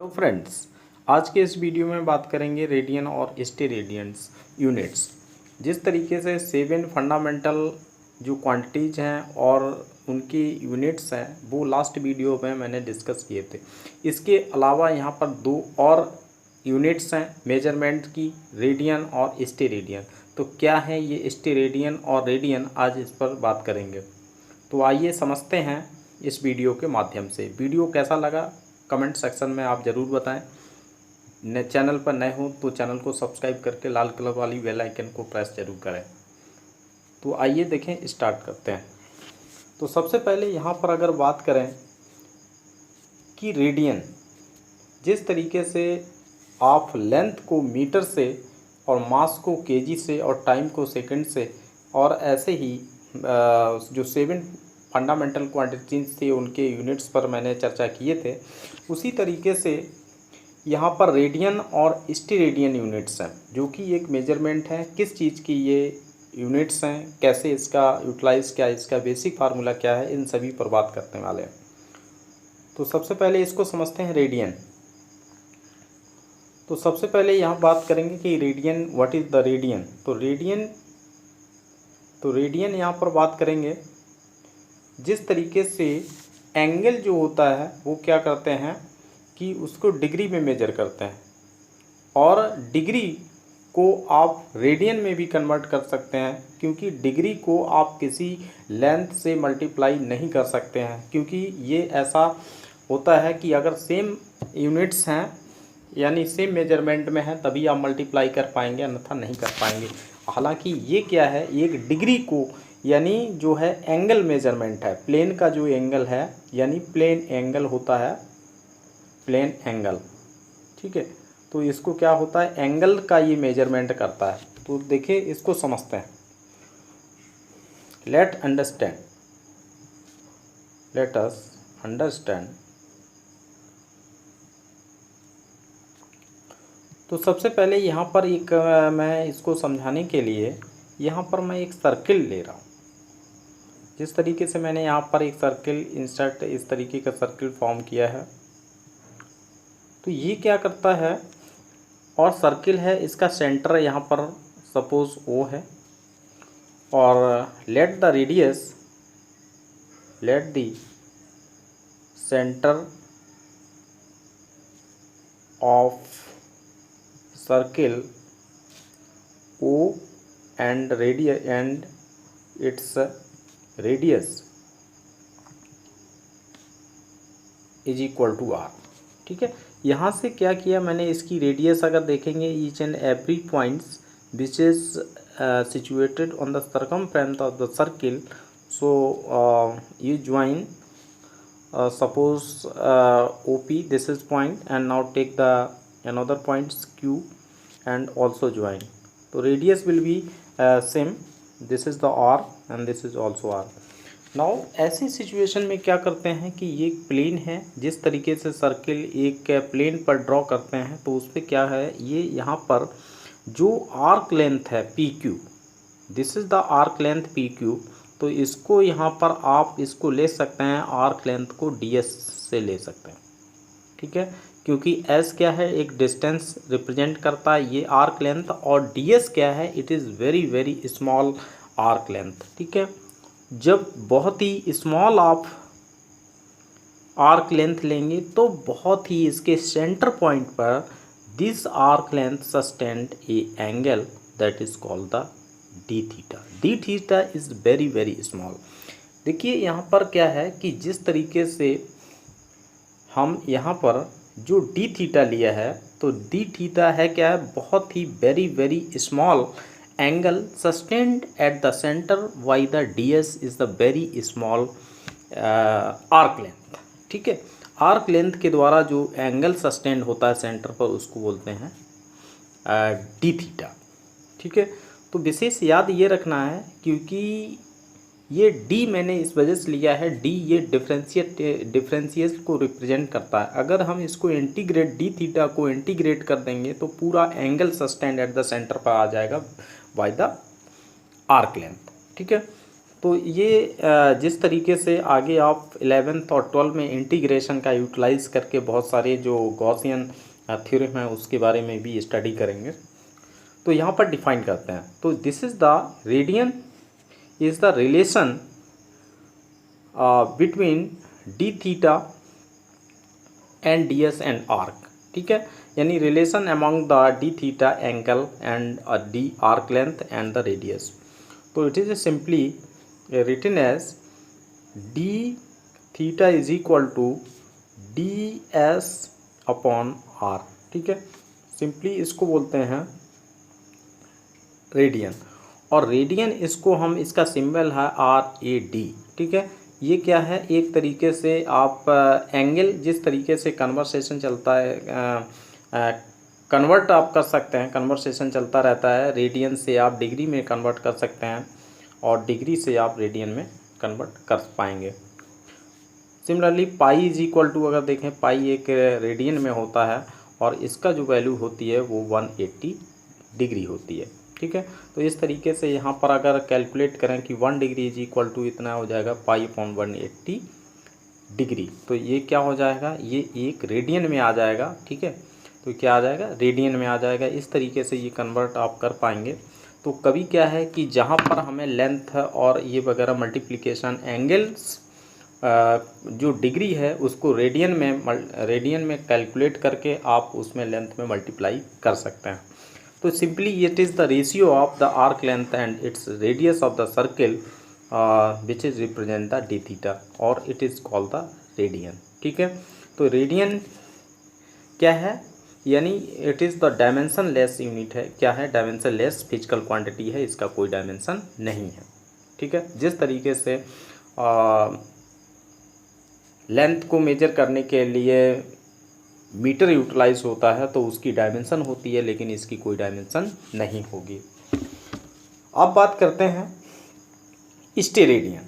तो फ्रेंड्स, आज के इस वीडियो में बात करेंगे रेडियन और स्टेरेडियंस यूनिट्स। जिस तरीके से 7 फंडामेंटल जो क्वांटिटीज़ हैं और उनकी यूनिट्स हैं वो लास्ट वीडियो में मैंने डिस्कस किए थे। इसके अलावा यहाँ पर 2 और यूनिट्स हैं मेजरमेंट की, रेडियन और स्टेरेडियन। तो क्या है ये स्टेरेडियन और रेडियन, आज इस पर बात करेंगे। तो आइए समझते हैं इस वीडियो के माध्यम से। वीडियो कैसा लगा कमेंट सेक्शन में आप ज़रूर बताएं। चैनल पर नए हो तो चैनल को सब्सक्राइब करके लाल कलर वाली बेल आइकन को प्रेस जरूर करें। तो आइए देखें, स्टार्ट करते हैं। तो सबसे पहले यहाँ पर अगर बात करें कि रेडियन, जिस तरीके से आप लेंथ को मीटर से और मास को केजी से और टाइम को सेकंड से, और ऐसे ही जो 7 फंडामेंटल क्वांटिटीज थे उनके यूनिट्स पर मैंने चर्चा किए थे, उसी तरीके से यहाँ पर रेडियन और स्टेरेडियन यूनिट्स हैं, जो कि एक मेजरमेंट है। किस चीज़ की ये यूनिट्स हैं, कैसे इसका यूटिलाइज, क्या इसका बेसिक फार्मूला क्या है, इन सभी पर बात करने वाले हैं। तो सबसे पहले इसको समझते हैं रेडियन। तो सबसे पहले यहाँ बात करेंगे कि radian, what is the radian. तो रेडियन यहाँ पर बात करेंगे जिस तरीके से एंगल जो होता है वो क्या करते हैं कि उसको डिग्री में मेजर करते हैं, और डिग्री को आप रेडियन में भी कन्वर्ट कर सकते हैं, क्योंकि डिग्री को आप किसी लेंथ से मल्टीप्लाई नहीं कर सकते हैं, क्योंकि ये ऐसा होता है कि अगर सेम यूनिट्स हैं यानी सेम मेजरमेंट में है तभी आप मल्टीप्लाई कर पाएंगे, अन्यथा नहीं कर पाएंगे। हालांकि ये क्या है, एक डिग्री को यानी जो है एंगल मेजरमेंट है, प्लेन का जो एंगल है, यानी प्लेन एंगल होता है, प्लेन एंगल, ठीक है। तो इसको क्या होता है, एंगल का ये मेजरमेंट करता है। तो देखिए इसको समझते हैं। Let us understand. तो सबसे पहले यहाँ पर एक मैं इसको समझाने के लिए यहाँ पर मैं एक सर्किल ले रहा हूँ। जिस तरीके से मैंने यहाँ पर एक सर्किल इंसर्ट, इस तरीके का सर्किल फॉर्म किया है, तो ये क्या करता है, और सर्किल है, इसका सेंटर यहाँ पर सपोज O है, और let the centre of circle O and its radius is equal to R, ठीक है। यहाँ से क्या किया मैंने, इसकी रेडियस अगर देखेंगे, each and every points which is situated on the circumference of the circle, so you join suppose OP, this is point, and now take the another points Q and also join. So radius will be same, this is the R and this is also R. Now ऐसी situation में क्या करते हैं कि ये एक plane है, जिस तरीके से सर्किल एक प्लेन पर ड्रॉ करते हैं, तो उस पर क्या है, ये यहाँ पर जो आर्क लेंथ है PQ, this is the arc length PQ, तो इसको यहाँ पर आप इसको ले सकते हैं, आर्क लेंथ को DS से ले सकते हैं, ठीक है, क्योंकि S क्या है, एक डिस्टेंस रिप्रेजेंट करता है, ये आर्क लेंथ, और DS क्या है, it is very very small arc length, ठीक है। जब बहुत ही स्मॉल आप आर्क लेंथ लेंगे तो बहुत ही इसके सेंटर पॉइंट पर this arc length sustained A angle that is called the D theta is very very small. देखिए यहाँ पर क्या है कि जिस तरीके से हम यहाँ पर जो डी थीटा लिया है, तो डी थीटा है क्या है, बहुत ही very very small angle sustained at the centre, why the DS is the very small arc length, ठीक है। आर्क लेंथ के द्वारा जो एंगल सस्टेंड होता है सेंटर पर, उसको बोलते हैं डी थीटा, ठीक है। तो विशेष याद ये रखना है, क्योंकि ये D मैंने इस वजह से लिया है, D ये डिफरेंशिएट को रिप्रेजेंट करता है। अगर हम इसको इंटीग्रेट, डी थीटा को इंटीग्रेट कर देंगे तो पूरा angle sustained at the centre पर आ जाएगा बाय द आर्क लेंथ, ठीक है। तो ये जिस तरीके से आगे आप 11th और 12 में इंटीग्रेशन का यूटिलाइज करके बहुत सारे जो गॉसियन थ्योरम है उसके बारे में भी स्टडी करेंगे। तो यहाँ पर डिफाइन करते हैं, तो this is the radian is the relation between D theta and D S and arc, ठीक है, यानी relation among the D theta angle and D arc length and the radius. तो it is simply written as d theta is equal to ds upon r, ठीक है, simply इसको बोलते हैं radian, और रेडियन इसको हम, इसका सिंबल है RAD, ठीक है। ये क्या है, एक तरीके से आप एंगल, जिस तरीके से कन्वर्सेशन चलता है, कन्वर्ट आप कर सकते हैं, कन्वर्सेशन चलता रहता है, रेडियन से आप डिग्री में कन्वर्ट कर सकते हैं और डिग्री से आप रेडियन में कन्वर्ट कर पाएंगे। Similarly pi is equal to, अगर देखें पाई एक रेडियन में होता है और इसका जो वैल्यू होती है वो 180 डिग्री होती है, ठीक है। तो इस तरीके से यहाँ पर अगर कैलकुलेट करें कि 1 डिग्री इज इक्वल टू इतना हो जाएगा पाई अपॉन 180 डिग्री, तो ये क्या हो जाएगा, ये एक रेडियन में आ जाएगा, ठीक है। तो क्या आ जाएगा, रेडियन में आ जाएगा। इस तरीके से ये कन्वर्ट आप कर पाएंगे। तो कभी क्या है कि जहाँ पर हमें लेंथ और ये वगैरह मल्टीप्लिकेशन एंगल्स जो डिग्री है उसको रेडियन में कैलकुलेट करके आप उसमें लेंथ में मल्टीप्लाई कर सकते हैं। तो simply it is the ratio of the arc length and its radius of the circle which is represent the D theta, और it is called the radian, ठीक है। तो रेडियन क्या है, यानी it is the dimensionless unit है। क्या है, डायमेंशन लेस फिजिकल क्वांटिटी है, इसका कोई डायमेंशन नहीं है, ठीक है। जिस तरीके से लेंथ को मेजर करने के लिए मीटर यूटिलाइज होता है तो उसकी डायमेंशन होती है, लेकिन इसकी कोई डायमेंशन नहीं होगी। अब बात करते हैं स्टेरेडियन।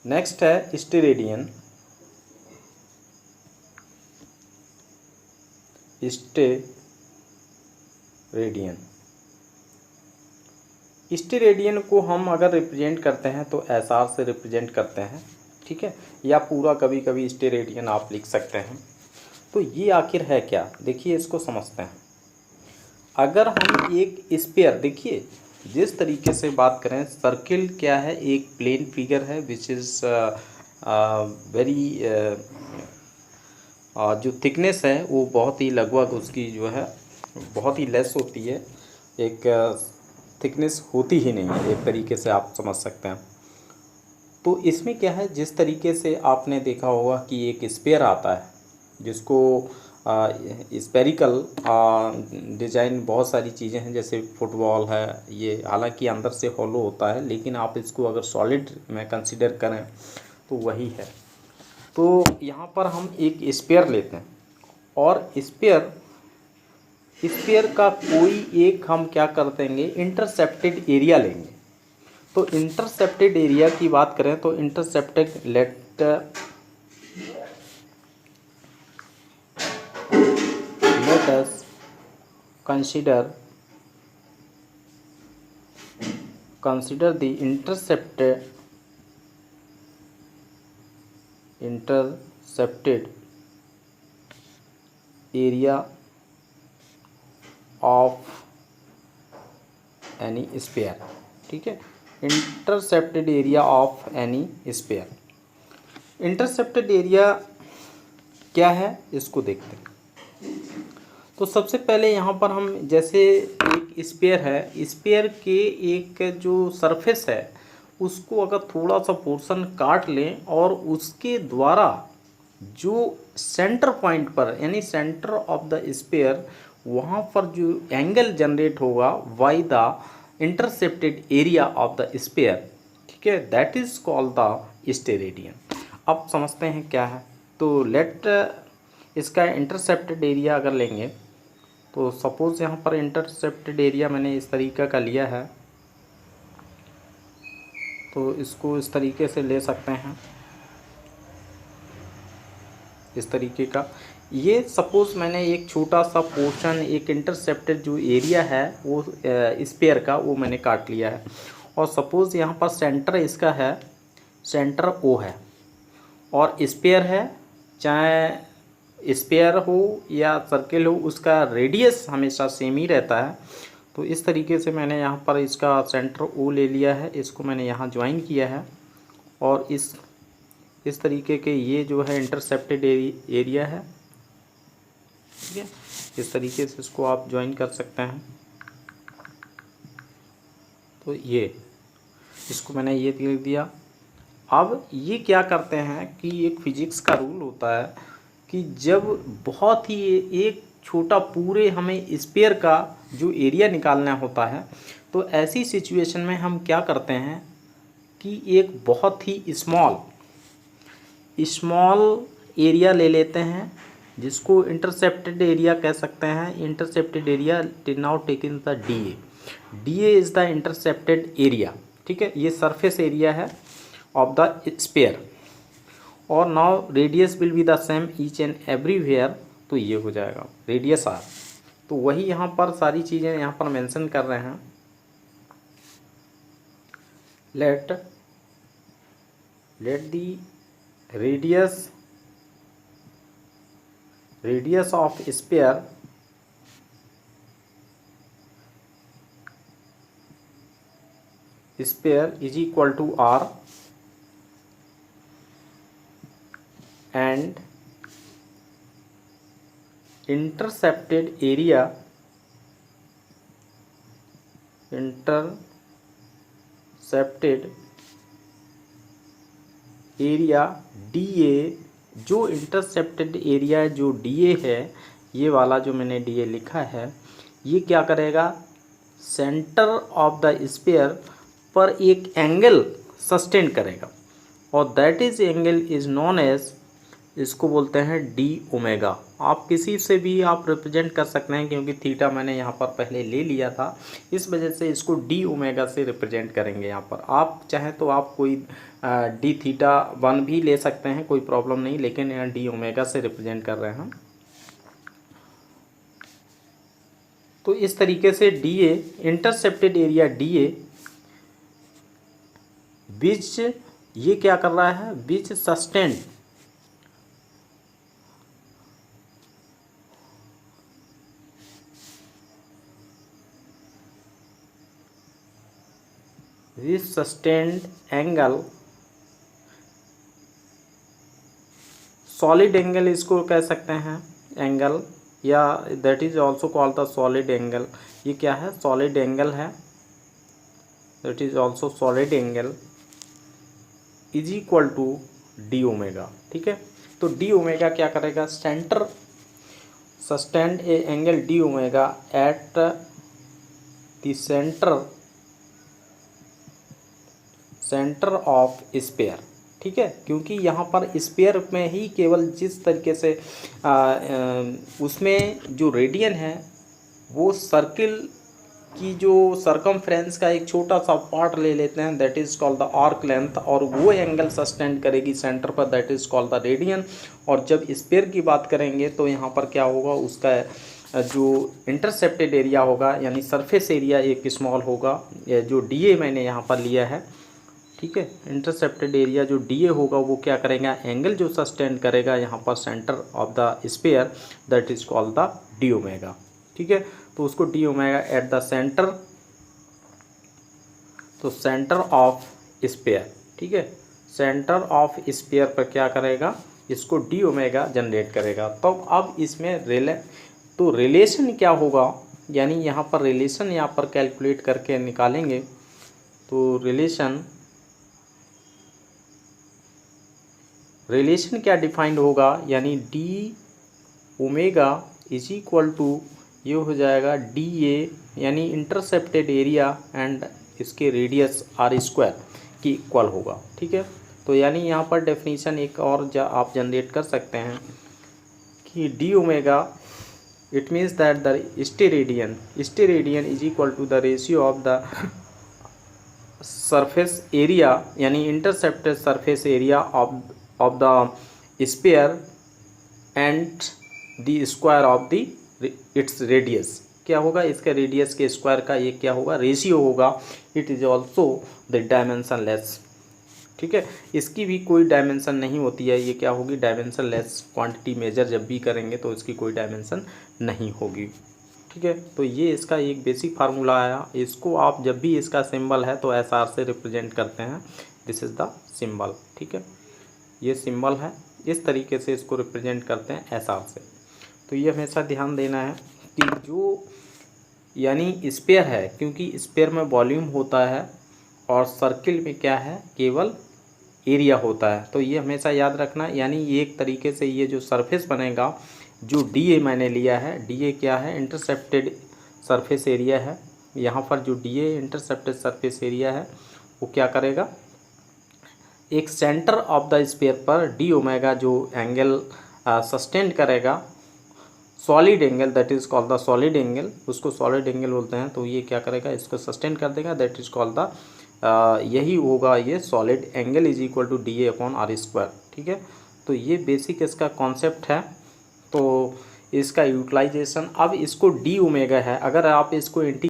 नेक्स्ट है स्टेरेडियन। स्टेरेडियन को हम अगर रिप्रेजेंट करते हैं तो SR से रिप्रेजेंट करते हैं, ठीक है, या पूरा कभी कभी स्टेरेडियन आप लिख सकते हैं। तो ये आखिर है क्या, देखिए इसको समझते हैं। अगर हम एक स्फीयर, देखिए जिस तरीके से बात करें, सर्किल क्या है, एक प्लेन फिगर है विच इज़ वेरी जो थिकनेस है वो बहुत ही लगभग उसकी जो है बहुत ही लेस होती है, एक थिकनेस होती ही नहीं है, एक तरीके से आप समझ सकते हैं। तो इसमें क्या है, जिस तरीके से आपने देखा होगा कि एक स्फीयर आता है जिसको स्पेरिकल डिज़ाइन, बहुत सारी चीज़ें हैं जैसे फुटबॉल है, ये हालांकि अंदर से हॉलो होता है, लेकिन आप इसको अगर सॉलिड में कंसीडर करें तो वही है। तो यहाँ पर हम एक स्फीयर लेते हैं और स्फीयर का कोई एक हम क्या कर देंगे, इंटरसेप्टेड एरिया लेंगे। तो इंटरसेप्टेड एरिया की बात करें तो intercepted let us consider the intercepted area of any sphere, ठीक है, intercepted area of any sphere. Intercepted area क्या है इसको देखते हैं। तो सबसे पहले यहाँ पर हम, जैसे एक स्फीयर है, स्फीयर के एक जो सरफेस है उसको अगर थोड़ा सा पोर्शन काट लें और उसके द्वारा जो सेंटर पॉइंट पर, यानी सेंटर ऑफ द स्फीयर, वहाँ पर जो एंगल जनरेट होगा by the intercepted area of the sphere, ठीक है, that is called the steradian. अब समझते हैं क्या है। तो लेट इसका इंटरसेप्टेड एरिया अगर लेंगे तो सपोज़ यहाँ पर इंटरसेप्टेड एरिया मैंने इस तरीके का लिया है, तो इसको इस तरीके से ले सकते हैं, इस तरीके का। ये सपोज़ मैंने एक छोटा सा पोर्शन, एक इंटरसेप्टेड जो एरिया है वो स्फीयर का, वो मैंने काट लिया है और सपोज़ यहाँ पर सेंटर इसका है, सेंटर O है और स्फीयर है, चाहे स्फीयर हो या सर्किल हो, उसका रेडियस हमेशा सेम ही रहता है। तो इस तरीके से मैंने यहाँ पर इसका सेंटर O ले लिया है, इसको मैंने यहाँ ज्वाइन किया है और इस तरीके के ये जो है इंटरसेप्टेड एरिया है, ठीक है। इस तरीके से इसको आप ज्वाइन कर सकते हैं। तो ये इसको मैंने ये लिख दिया। अब ये क्या करते हैं कि एक फिजिक्स का रूल होता है कि जब बहुत ही एक छोटा पूरे हमें स्फीयर का जो एरिया निकालना होता है, तो ऐसी सिचुएशन में हम क्या करते हैं कि एक बहुत ही स्मॉल एरिया ले लेते हैं, जिसको इंटरसेप्टेड एरिया कह सकते हैं। Intercepted area now taking the DA is the intercepted area, ठीक है। ये सरफेस एरिया है ऑफ द स्फीयर और now radius will be the same each and everywhere. तो ये हो जाएगा रेडियस R। तो वही यहाँ पर सारी चीज़ें यहाँ पर मेंशन कर रहे हैं। Let the radius of sphere is equal to R and intercepted area DA, जो इंटरसेप्टेड एरिया जो DA है, ये वाला जो मैंने DA लिखा है, ये क्या करेगा, सेंटर ऑफ द स्फीयर पर एक एंगल सस्टेन करेगा और that is angle is known as, इसको बोलते हैं डी ओमेगा। आप किसी से भी आप रिप्रेजेंट कर सकते हैं, क्योंकि थीटा मैंने यहाँ पर पहले ले लिया था, इस वजह से इसको डी ओमेगा से रिप्रेजेंट करेंगे। यहाँ पर आप चाहें तो आप कोई डी थीटा 1 भी ले सकते हैं, कोई प्रॉब्लम नहीं, लेकिन यहाँ डी ओमेगा से रिप्रेजेंट कर रहे हैं। तो इस तरीके से DA intercepted area DA which ये क्या कर रहा है, which sustain which sustained angle, solid angle इसको कह सकते हैं एंगल, या that is also called the solid angle. ये क्या है, सॉलिड एंगल है, that is also solid angle is equal to D omega, ठीक है। तो डी ओमेगा क्या करेगा, centre sustained a angle D omega at the centre of sphere, ठीक है। क्योंकि यहाँ पर स्फीयर में ही केवल जिस तरीके से उसमें जो रेडियन है वो सर्किल की जो सरकमफ्रेंस का एक छोटा सा पार्ट ले लेते हैं, that is called the arc length, और वो एंगल सस्टेंड करेगी सेंटर पर, that is called the radian. और जब स्फीयर की बात करेंगे तो यहाँ पर क्या होगा, उसका जो इंटरसेप्टेड एरिया होगा यानी सरफेस एरिया एक स्मॉल होगा, जो DA मैंने यहाँ पर लिया है, ठीक है। इंटरसेप्टेड एरिया जो DA होगा वो क्या करेगा, एंगल जो सस्टेंड करेगा यहाँ पर centre of the sphere, that is called the D omega, ठीक है। तो उसको D omega at the centre, तो सेंटर ऑफ स्फीयर, ठीक है, सेंटर ऑफ स्फीयर पर क्या करेगा, इसको डी ओमेगा जनरेट करेगा। तो अब इसमें रिलेशन क्या होगा, यानी यहाँ पर रिलेशन यहाँ पर कैलकुलेट करके निकालेंगे। तो रिलेशन क्या डिफाइंड होगा, यानी D omega is equal to ये हो जाएगा DA यानी इंटरसेप्टेड एरिया एंड इसके रेडियस R² की इक्वल होगा, ठीक है। तो यानी यहाँ पर डेफिनेशन एक और आप जनरेट कर सकते हैं कि D omega it means that the steradian is equal to the ratio of the surface area यानी intercepted surface area of the sphere and the square of its radius, क्या होगा, इसके रेडियस के स्क्वायर का ये क्या होगा, रेशियो होगा। It is also the dimension less. ठीक है, इसकी भी कोई डायमेंशन नहीं होती है, ये क्या होगी, डायमेंशन लेस क्वांटिटी मेजर जब भी करेंगे तो इसकी कोई डायमेंशन नहीं होगी। ठीक है, तो ये इसका एक बेसिक फार्मूला आया। इसको आप जब भी इसका सिंबल है तो एस आर से रिप्रेजेंट करते हैं। This is the symbol. ठीक है, ये सिंबल है, इस तरीके से इसको रिप्रेजेंट करते हैं एस आर से। तो ये हमेशा ध्यान देना है कि जो यानी स्पेयर है, क्योंकि स्पेयर में वॉल्यूम होता है और सर्किल में क्या है, केवल एरिया होता है। तो ये हमेशा याद रखना। यानी ये एक तरीके से ये जो सरफेस बनेगा, जो डी ए मैंने लिया है, डी ए क्या है, इंटरसेप्टेड सरफेस एरिया है। यहाँ पर जो D A intercepted surface area है वो क्या करेगा, एक सेंटर ऑफ द स्पेयर पर डी ओमेगा जो एंगल सस्टेन करेगा, solid angle, that is called the solid angle, उसको सॉलिड एंगल बोलते हैं। तो ये क्या करेगा, इसको सस्टेन कर देगा, दैट इज़ कॉल्ड द यही होगा ये solid angle is equal to D A upon R square. ठीक है, तो ये बेसिक इसका कॉन्सेप्ट है। तो इसका यूटिलाइजेशन, अब इसको डी ओमेगा है, अगर आप इसको